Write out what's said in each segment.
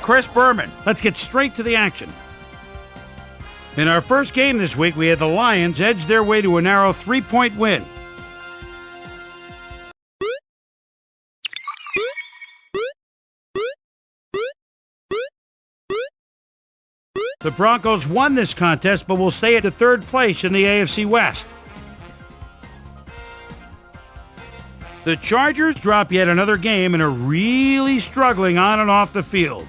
Chris Berman. Let's get straight to the action. In our first game this week, we had the Lions edge their way to a narrow 3-point win. The Broncos won this contest, but will stay at the third place in the AFC West. The Chargers drop yet another game and are really struggling on and off the field.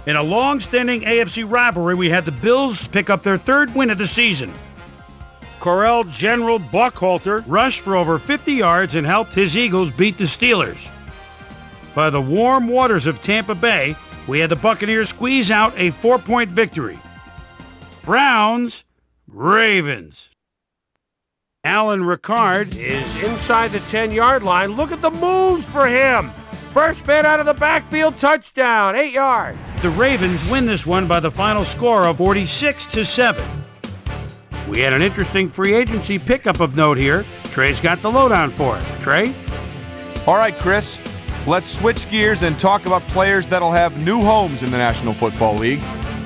In a long-standing AFC rivalry, we had the Bills pick up their third win of the season. Corral General Buckhalter rushed for over 50 yards and helped his Eagles beat the Steelers. By the warm waters of Tampa Bay, we had the Buccaneers squeeze out a 4-point victory. Browns, Ravens. Alan Ricard is inside the 10-yard line. Look at the moves for him. First man out of the backfield, touchdown, 8 yards. The Ravens win this one by the final score of 46-7. We had an interesting free agency pickup of note here. Trey's got the lowdown for us. Trey? All right, Chris. Let's switch gears and talk about players that'll have new homes in the National Football League,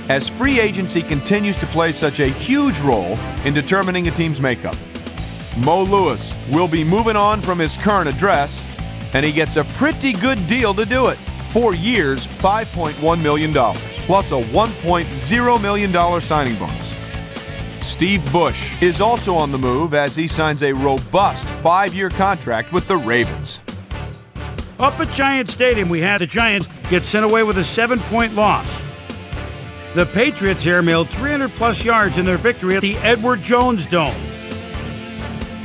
as free agency continues to play such a huge role in determining a team's makeup. Mo Lewis will be moving on from his current address, and he gets a pretty good deal to do it. 4 years, $5.1 million, plus a $1.0 million signing bonus. Steve Bush is also on the move as he signs a robust 5-year contract with the Ravens. Up at Giant Stadium, we had the Giants get sent away with a 7-point loss. The Patriots airmailed 300-plus yards in their victory at the Edward Jones Dome.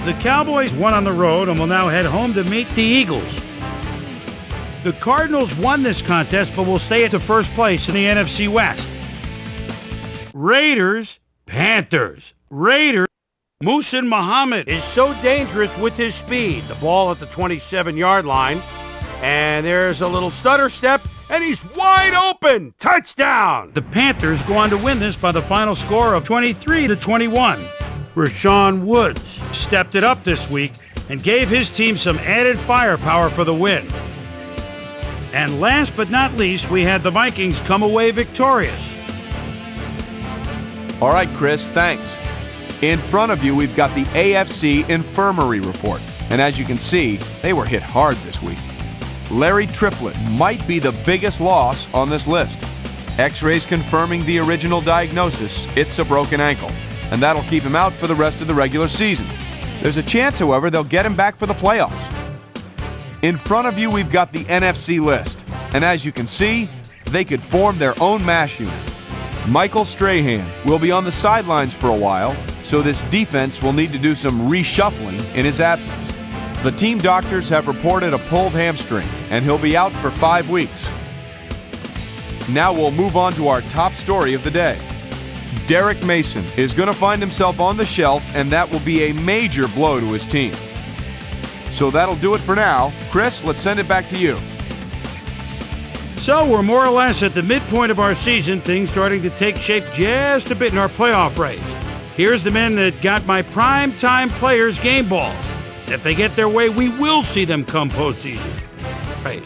The Cowboys won on the road and will now head home to meet the Eagles. The Cardinals won this contest but will stay at the first place in the NFC West. Raiders, Panthers. Raiders. Muhsin Muhammad is so dangerous with his speed. The ball at the 27-yard line. And there's a little stutter step, and he's wide open. Touchdown! The Panthers go on to win this by the final score of 23-21. Rashawn Woods stepped it up this week and gave his team some added firepower for the win. And last but not least, we had the Vikings come away victorious. All right, Chris, thanks. In front of you, we've got the AFC Infirmary Report. And as you can see, they were hit hard this week. Larry Triplett might be the biggest loss on this list. X-rays confirming the original diagnosis, it's a broken ankle, and that'll keep him out for the rest of the regular season. There's a chance, however, they'll get him back for the playoffs. In front of you, we've got the NFC list, and as you can see, they could form their own mash unit. Michael Strahan will be on the sidelines for a while, so this defense will need to do some reshuffling in his absence. The team doctors have reported a pulled hamstring, and he'll be out for 5 weeks. Now we'll move on to our top story of the day. Derek Mason is going to find himself on the shelf, and that will be a major blow to his team. So that'll do it for now. Chris, let's send it back to you. So we're more or less at the midpoint of our season, things starting to take shape just a bit in our playoff race. Here's the men that got my prime-time players game balls. If they get their way, we will see them come postseason. Right.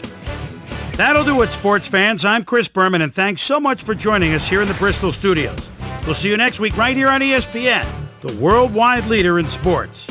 That'll do it, sports fans. I'm Chris Berman, and thanks so much for joining us here in the Bristol studios. We'll see you next week right here on ESPN, the worldwide leader in sports.